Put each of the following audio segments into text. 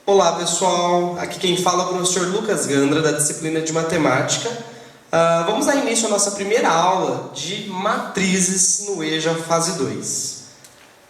Olá pessoal, aqui quem fala é o professor Lucas Gandra, da disciplina de Matemática. Vamos dar início à nossa primeira aula de matrizes no EJA fase 2.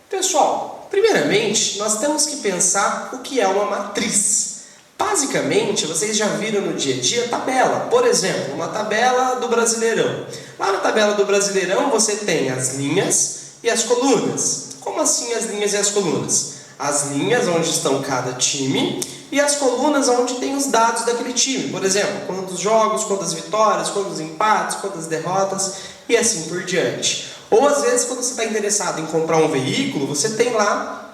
Pessoal, primeiramente nós temos que pensar o que é uma matriz. Basicamente, vocês já viram no dia a dia tabela. Por exemplo, uma tabela do Brasileirão. Lá na tabela do Brasileirão você tem as linhas e as colunas. Como assim as linhas e as colunas? As linhas onde estão cada time e as colunas onde tem os dados daquele time. Por exemplo, quantos jogos, quantas vitórias, quantos empates, quantas derrotas e assim por diante. Ou às vezes quando você está interessado em comprar um veículo, você tem lá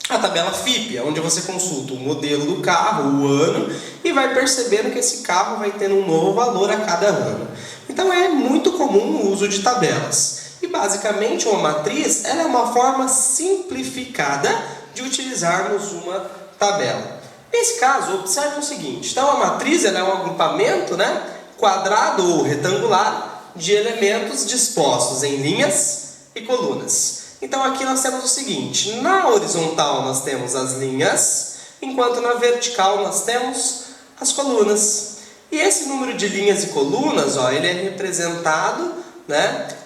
a tabela FIPE, onde você consulta o modelo do carro, o ano, e vai percebendo que esse carro vai tendo um novo valor a cada ano. Então é muito comum o uso de tabelas. E basicamente uma matriz ela é uma forma simplificada de utilizarmos uma tabela. Nesse caso, observe o seguinte. Então a matriz ela é um agrupamento, quadrado ou retangular de elementos dispostos em linhas e colunas. Então aqui nós temos o seguinte. Na horizontal nós temos as linhas, enquanto na vertical nós temos as colunas. E esse número de linhas e colunas, ele é representado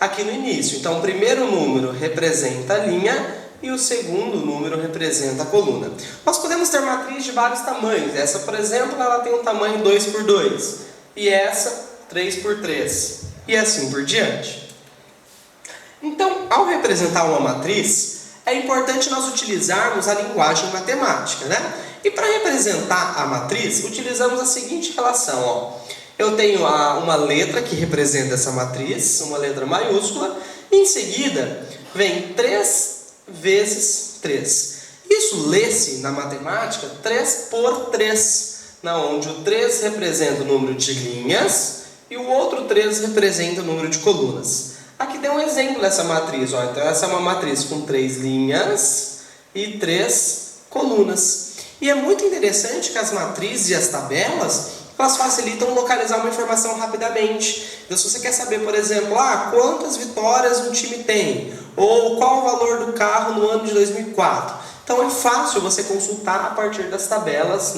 aqui no início. Então o primeiro número representa a linha e o segundo número representa a coluna. Nós podemos ter matriz de vários tamanhos. Essa, por exemplo, ela tem um tamanho 2x2. E essa, 3x3. E assim por diante. Então, ao representar uma matriz, é importante nós utilizarmos a linguagem matemática, E para representar a matriz, utilizamos a seguinte relação, Eu tenho uma letra que representa essa matriz, uma letra maiúscula, e em seguida vem 3 vezes 3. Isso lê-se na matemática 3 por 3, onde o 3 representa o número de linhas e o outro 3 representa o número de colunas. Aqui tem um exemplo dessa matriz. Então essa é uma matriz com 3 linhas e 3 colunas. E é muito interessante que as matrizes e as tabelas elas facilitam localizar uma informação rapidamente. Então, se você quer saber, por exemplo, quantas vitórias um time tem, ou qual o valor do carro no ano de 2004. Então, é fácil você consultar a partir das tabelas,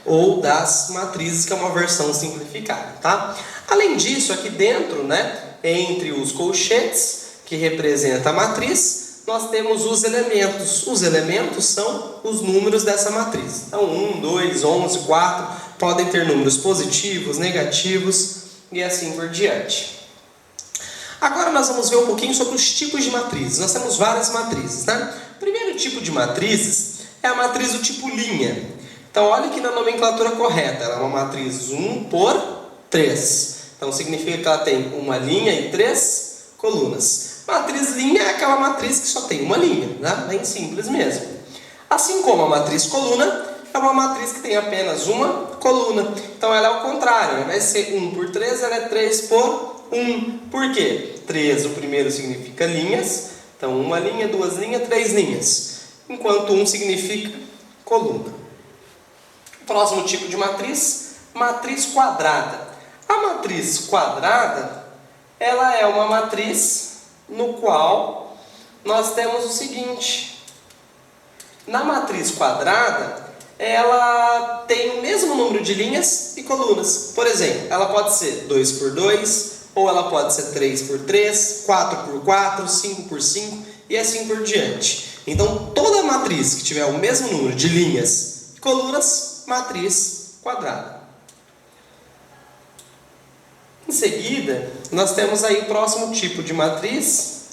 ou das matrizes, que é uma versão simplificada, tá? Além disso, aqui dentro, entre os colchetes, que representa a matriz, nós temos os elementos. Os elementos são os números dessa matriz. Então, 1, 2, 11, 4, podem ter números positivos, negativos e assim por diante. Agora nós vamos ver um pouquinho sobre os tipos de matrizes. Nós temos várias matrizes, O primeiro tipo de matrizes é a matriz do tipo linha. Então, olha aqui na nomenclatura correta. Ela é uma matriz 1 por 3. Então, significa que ela tem uma linha e 3 colunas. Matriz linha é aquela matriz que só tem uma linha, Bem simples mesmo. Assim como a matriz coluna é uma matriz que tem apenas uma coluna. Então ela é ao contrário, ao invés de ser 1 por 3, ela é 3 por 1. Por quê? 3, o primeiro significa linhas, então uma linha, 2 linhas, 3 linhas. Enquanto 1 significa coluna. Próximo tipo de matriz quadrada. A matriz quadrada, ela é uma matriz no qual nós temos o seguinte. Na matriz quadrada, ela tem o mesmo número de linhas e colunas. Por exemplo, ela pode ser 2 por 2, ou ela pode ser 3 por 3, 4 por 4, 5 por 5 e assim por diante. Então, toda matriz que tiver o mesmo número de linhas e colunas, matriz quadrada. Em seguida, nós temos aí o próximo tipo de matriz,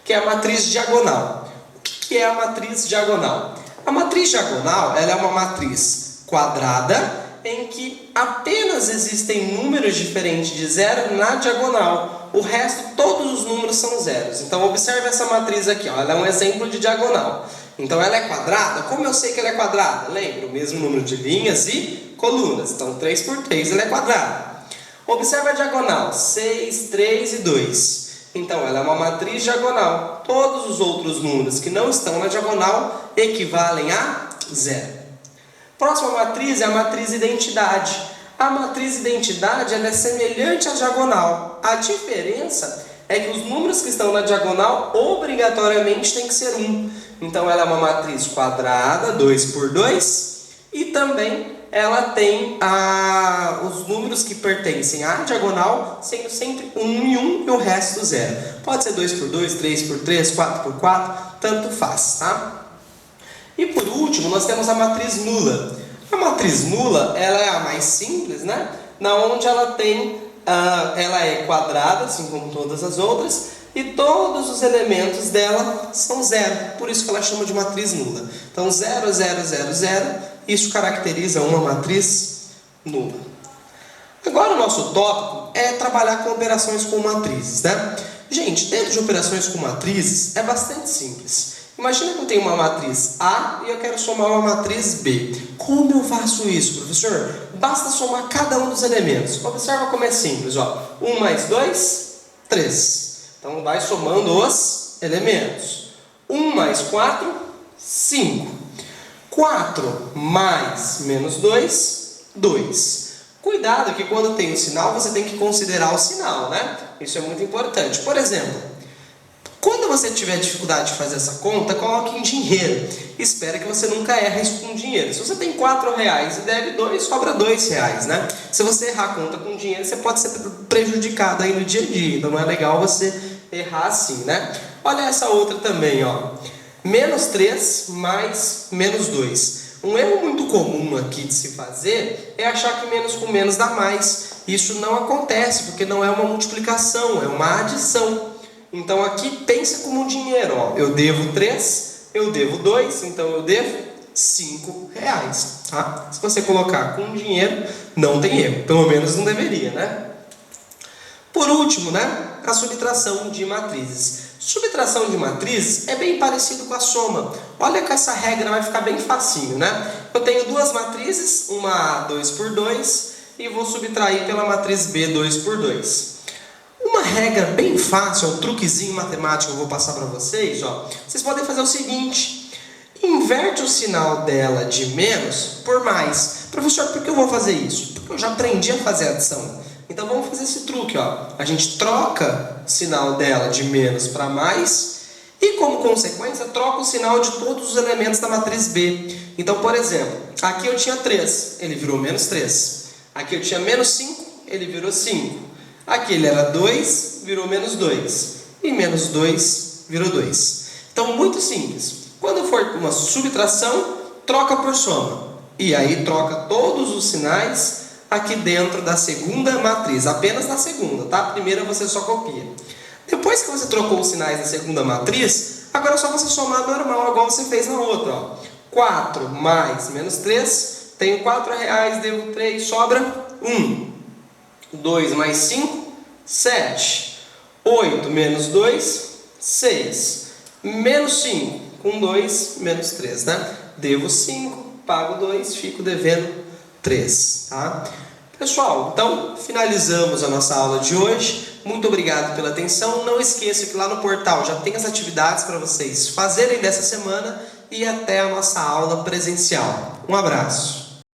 que é a matriz diagonal. O que é a matriz diagonal? A matriz diagonal ela é uma matriz quadrada em que apenas existem números diferentes de zero na diagonal. O resto, todos os números são zeros. Então, observe essa matriz aqui. Ela é um exemplo de diagonal. Então, ela é quadrada. Como eu sei que ela é quadrada? Lembra? O mesmo número de linhas e colunas. Então, 3 por 3 ela é quadrada. Observe a diagonal. 6, 3 e 2. Então, ela é uma matriz diagonal. Todos os outros números que não estão na diagonal equivalem a zero. Próxima matriz é a matriz identidade. A matriz identidade ela é semelhante à diagonal. A diferença é que os números que estão na diagonal obrigatoriamente têm que ser 1. Então, ela é uma matriz quadrada, 2 por 2, e também ela tem os números que pertencem à diagonal sendo sempre 1 e 1 e o resto 0. Pode ser 2 por 2, 3 por 3, 4 por 4, tanto faz, tá? E por último, nós temos a matriz nula. A matriz nula, ela é a mais simples, né? Na onde ela tem, ela é quadrada, assim como todas as outras, e todos os elementos dela são zero. Por isso que ela chama de matriz nula. Então, 0, 0, 0, 0. Isso caracteriza uma matriz nula. Agora o nosso tópico é trabalhar com operações com matrizes, né? Gente, dentro de operações com matrizes é bastante simples. Imagina que eu tenho uma matriz A e eu quero somar uma matriz B. Como eu faço isso, professor? Basta somar cada um dos elementos. Observa como é simples, ó. 1 mais 2, 3. Então vai somando os elementos. 1 mais 4, 5. 4 mais menos 2, 2. Cuidado que quando tem o sinal, você tem que considerar o sinal, né? Isso é muito importante. Por exemplo, quando você tiver dificuldade de fazer essa conta, coloque em dinheiro. Espera que você nunca erre isso com dinheiro. Se você tem R$4 e deve 2, sobra R$2, né? Se você errar a conta com dinheiro, você pode ser prejudicado aí no dia a dia. Então não é legal você errar assim, né? Olha essa outra também, ó. Menos 3 mais menos 2. Um erro muito comum aqui de se fazer é achar que menos com menos dá mais. Isso não acontece, porque não é uma multiplicação, é uma adição. Então aqui pensa como um dinheiro, ó. Eu devo 3, eu devo 2, então eu devo R$5, tá? Se você colocar com dinheiro, não tem erro, pelo menos não deveria, né? Por último, né, a subtração de matrizes. Subtração de matrizes é bem parecido com a soma. Olha que essa regra vai ficar bem facinho, né? Eu tenho duas matrizes, uma A 2 por 2, e vou subtrair pela matriz B 2 por 2. Uma regra bem fácil, um truquezinho matemático que eu vou passar para vocês, ó. Vocês podem fazer o seguinte: inverte o sinal dela de menos por mais. Professor, por que eu vou fazer isso? Porque eu já aprendi a fazer adição. Então vamos fazer esse truque, ó. A gente troca o sinal dela de menos para mais e, como consequência, troca o sinal de todos os elementos da matriz B. Então, por exemplo, aqui eu tinha 3, ele virou menos 3. Aqui eu tinha menos 5, ele virou 5. Aqui ele era 2, virou menos 2. E menos 2 virou 2. Então, muito simples. Quando for uma subtração, troca por soma. E aí troca todos os sinais aqui dentro da segunda matriz, apenas na segunda, tá? A primeira você só copia. Depois que você trocou os sinais da segunda matriz, agora é só você somar normal, igual você fez na outra, ó. 4 mais menos 3, tenho R$4, devo 3, sobra 1. 2 mais 5, 7. 8 menos 2, 6. Menos 5, com 2, menos 3, né? Devo 5, pago 2, fico devendo 3, tá? Pessoal, então finalizamos a nossa aula de hoje. Muito obrigado pela atenção. Não esqueça que lá no portal já tem as atividades para vocês fazerem dessa semana e até a nossa aula presencial. Um abraço.